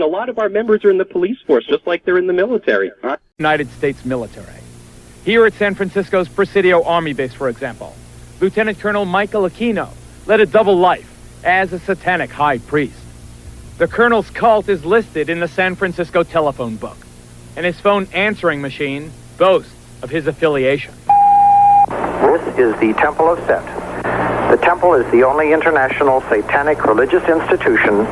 and a lot of our members are in the police force, just like they're in the military. United States military. Here at San Francisco's Presidio Army Base, for example, Lieutenant Colonel Michael Aquino led a double life as a satanic high priest. The colonel's cult is listed in the San Francisco telephone book, and his phone answering machine boasts of his affiliation. This is the Temple of Set. The temple is the only international satanic religious institution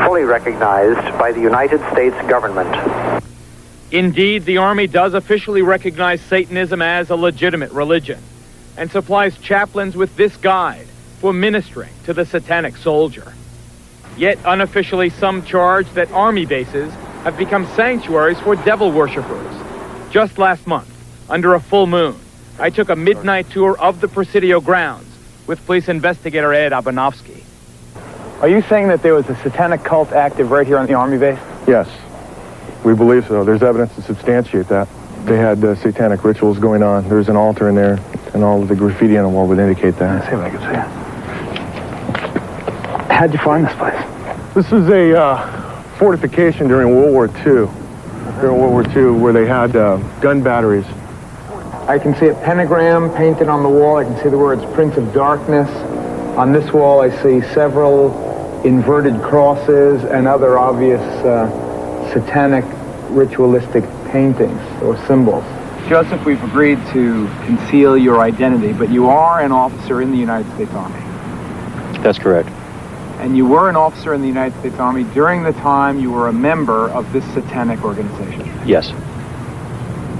fully recognized by the United States government. Indeed, the Army does officially recognize Satanism as a legitimate religion and supplies chaplains with this guide for ministering to the satanic soldier. Yet unofficially, some charge that Army bases have become sanctuaries for devil worshippers. Just last month, under a full moon, I took a midnight tour of the Presidio grounds with police investigator Ed Abanovsky. Are you saying that there was a satanic cult active right here on the Army base? Yes, we believe so. There's evidence to substantiate that. They had satanic rituals going on. There's an altar in there, and all of the graffiti on the wall would indicate that. Let's see if I can see it. How'd you find this place? This is a fortification during World War II. During World War II, where they had gun batteries. I can see a pentagram painted on the wall. I can see the words Prince of Darkness. On this wall, I see several inverted crosses and other obvious satanic ritualistic paintings or symbols. Joseph, we've agreed to conceal your identity, but you are an officer in the United States Army. That's correct. And you were an officer in the United States Army during the time you were a member of this satanic organization. Yes.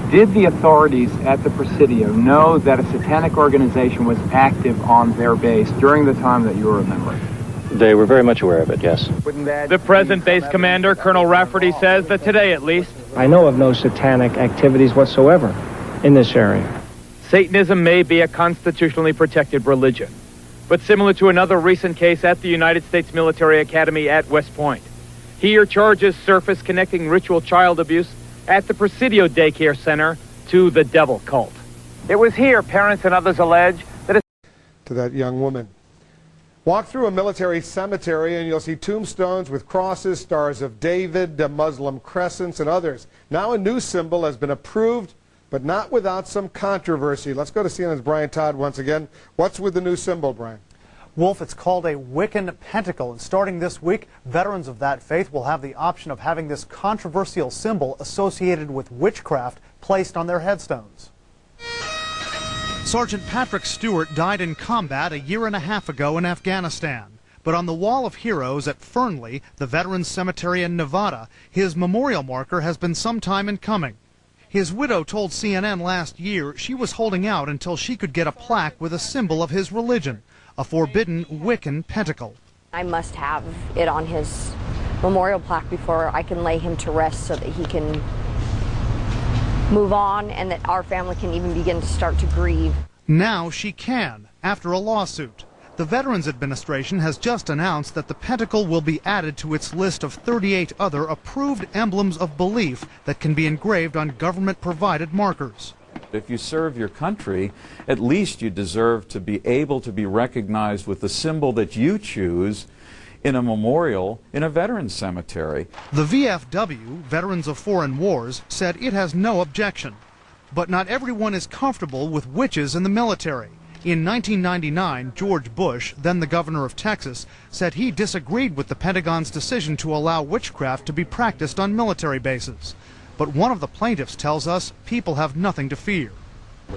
Did the authorities at the Presidio know that a satanic organization was active on their base during the time that you were a member? They were very much aware of it, yes. The present base commander, Colonel Rafferty, says that today, at least, I know of no satanic activities whatsoever in this area. Satanism may be a constitutionally protected religion, but similar to another recent case at the United States Military Academy at West Point, here charges surface connecting ritual child abuse at the Presidio Daycare Center to the devil cult. It was here, parents and others allege, that to that young woman. Walk through a military cemetery and you'll see tombstones with crosses, stars of David, Muslim crescents, and others. Now a new symbol has been approved, but not without some controversy. Let's go to CNN's Brian Todd once again. What's with the new symbol, Brian? Wolf, it's called a Wiccan pentacle, and starting this week, veterans of that faith will have the option of having this controversial symbol associated with witchcraft placed on their headstones. Sergeant Patrick Stewart died in combat a year and a half ago in Afghanistan. But on the Wall of Heroes at Fernley, the Veterans Cemetery in Nevada, his memorial marker has been some time in coming. His widow told CNN last year she was holding out until she could get a plaque with a symbol of his religion, a forbidden Wiccan pentacle. I must have it on his memorial plaque before I can lay him to rest so that he can move on and that our family can even begin to start to grieve. Now she can, after a lawsuit. The Veterans Administration has just announced that the pentacle will be added to its list of 38 other approved emblems of belief that can be engraved on government-provided markers. If you serve your country, at least you deserve to be able to be recognized with the symbol that you choose in a memorial in a veterans cemetery. The VFW, Veterans of Foreign Wars, said it has no objection. But not everyone is comfortable with witches in the military. In 1999, George Bush, then the governor of Texas, said he disagreed with the Pentagon's decision to allow witchcraft to be practiced on military bases. But one of the plaintiffs tells us people have nothing to fear.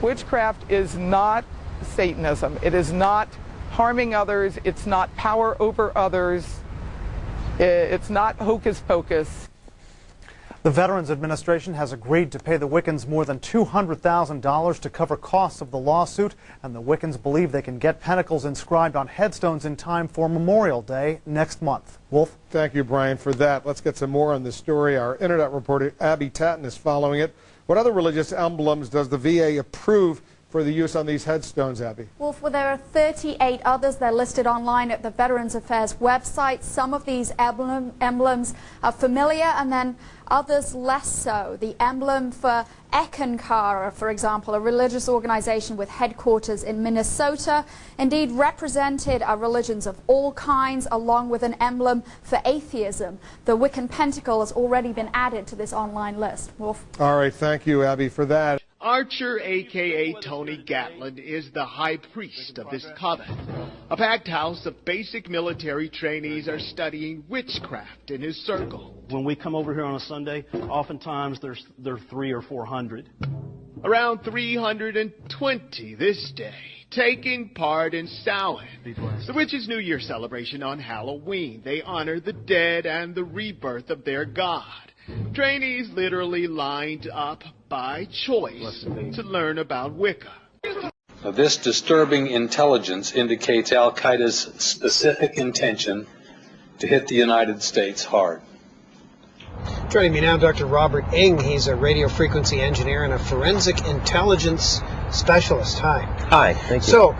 Witchcraft is not Satanism. It is not harming others. It's not power over others. It's not hocus pocus. The Veterans Administration has agreed to pay the Wiccans more than $200,000 to cover costs of the lawsuit, and the Wiccans believe they can get pentacles inscribed on headstones in time for Memorial Day next month. Wolf? Thank you, Brian, for that. Let's get some more on this story. Our internet reporter, Abby Tatton, is following it. What other religious emblems does the VA approve for the use on these headstones, Abby? Well, there are 38 others. They're listed online at the Veterans Affairs website. Some of these emblems are familiar, and then others less so. The emblem for Ekankara, for example, a religious organization with headquarters in Minnesota, indeed represented religions of all kinds, along with an emblem for atheism. The Wiccan Pentacle has already been added to this online list. Wolf. All right, thank you, Abby, for that. Archer, a.k.a. Tony Gatland, is the high priest of this coven. A packed house of basic military trainees are studying witchcraft in his circle. When we come over here on a Sunday, oftentimes there are 300 or 400. Around 320 this day, taking part in Samhain, the witches' New Year celebration on Halloween. They honor the dead and the rebirth of their god. Trainees literally lined up by choice to learn about Wicca. Now, this disturbing intelligence indicates Al-Qaeda's specific intention to hit the United States hard. Joining me now, Dr. Robert Ng. He's a radio frequency engineer and a forensic intelligence specialist. Hi. Hi, thank you. So,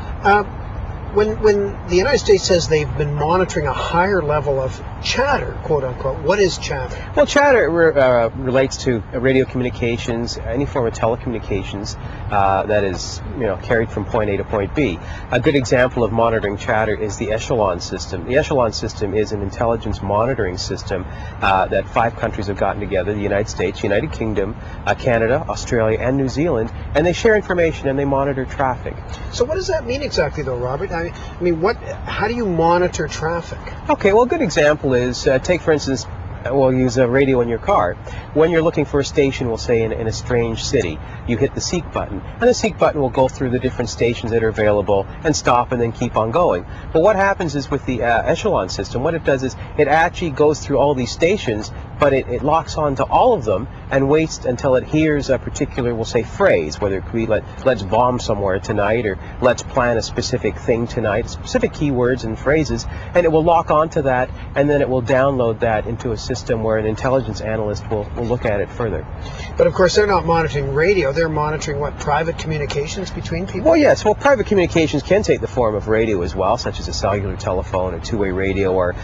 when the United States says they've been monitoring a higher level of chatter, quote unquote, what is chatter? Well, chatter relates to radio communications, any form of telecommunications that is, carried from point A to point B. A good example of monitoring chatter is the Echelon system. The Echelon system is an intelligence monitoring system that 5 countries have gotten together: the United States, United Kingdom, Canada, Australia, and New Zealand, and they share information and they monitor traffic. So what does that mean exactly, though, Robert? I mean, how do you monitor traffic? Okay, well, a good example is, take for instance, we'll use a radio in your car. When you're looking for a station, we'll say in a strange city, you hit the seek button, and the seek button will go through the different stations that are available and stop and then keep on going. But what happens is with the Echelon system, what it does is it actually goes through all these stations, but it locks on to all of them and waits until it hears a particular, we'll say, phrase, whether it could be let's bomb somewhere tonight, or let's plan a specific thing tonight, specific keywords and phrases, and it will lock onto that, and then it will download that into a system where an intelligence analyst will look at it further. But of course they're not monitoring radio, they're monitoring what, private communications between people? Well, yes, well, private communications can take the form of radio as well, such as a cellular telephone, a two-way radio, or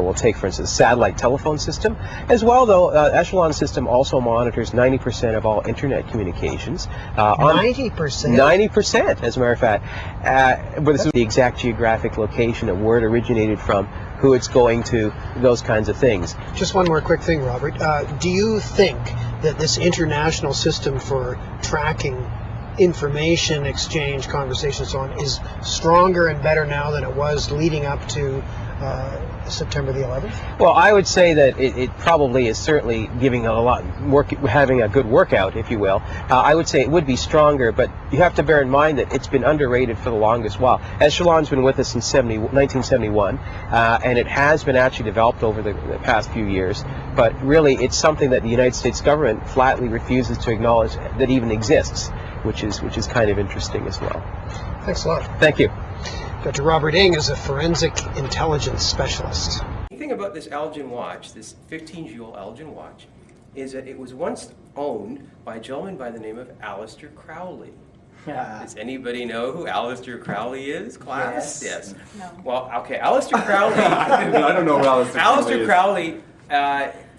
we'll take, for instance, a satellite telephone system. As well, though, Echelon system also monitors 90% of all internet communications. 90%? 90%, as a matter of fact. But this is the exact geographic location of where it originated from, who it's going to, those kinds of things. Just one more quick thing, Robert. Do you think that this international system for tracking information exchange, conversation, so on, is stronger and better now than it was leading up to September the 11th? Well, I would say that it probably is certainly giving a lot work, having a good workout, if you will. I would say it would be stronger, but you have to bear in mind that it's been underrated for the longest while. Echelon's been with us since 1971, and it has been actually developed over the past few years, but really it's something that the United States government flatly refuses to acknowledge that even exists, which is kind of interesting as well. Thanks a lot. Thank you. Dr. Robert Ng is a forensic intelligence specialist. The thing about this Elgin watch, this 15-jewel Elgin watch, is that it was once owned by a gentleman by the name of Aleister Crowley. Does anybody know who Aleister Crowley is, class? Yes. No. Well, okay, Aleister Crowley. I don't know who Aleister Crowley.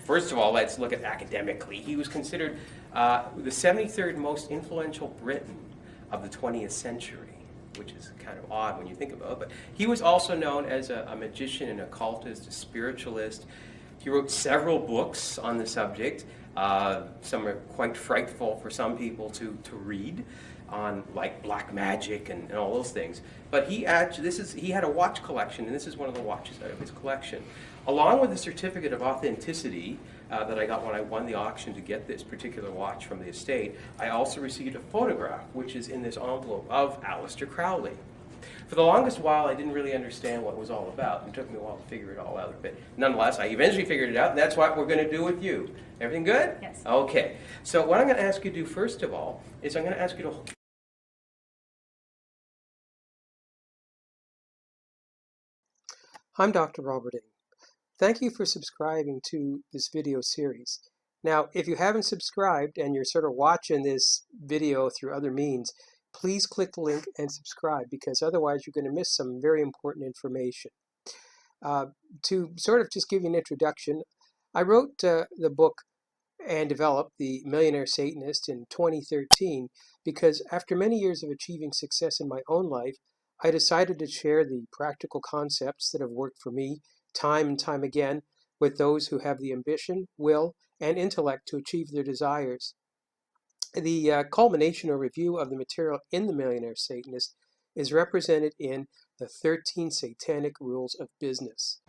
First of all, let's look at academically. He was considered the 73rd most influential Briton of the 20th century, which is kind of odd when you think about it. But he was also known as a magician, an occultist, a spiritualist. He wrote several books on the subject. Some are quite frightful for some people to read, on like black magic and all those things. But he had a watch collection, and this is one of the watches out of his collection. Along with a certificate of authenticity that I got when I won the auction to get this particular watch from the estate, I also received a photograph, which is in this envelope, of Aleister Crowley. For the longest while, I didn't really understand what it was all about. It took me a while to figure it all out. But nonetheless, I eventually figured it out, and that's what we're going to do with you. Everything good? Yes. Okay. So what I'm going to ask you to do first of all is I'm going to ask you to... I'm Dr. Robert Ng. Thank you for subscribing to this video series. Now, if you haven't subscribed and you're sort of watching this video through other means, please click the link and subscribe, because otherwise you're going to miss some very important information. To sort of just give you an introduction, I wrote the book and developed The Millionaire Satanist in 2013 because after many years of achieving success in my own life, I decided to share the practical concepts that have worked for me time and time again with those who have the ambition, will, and intellect to achieve their desires. The culmination or review of the material in The Millionaire Satanist is represented in the 13 Satanic Rules of Business.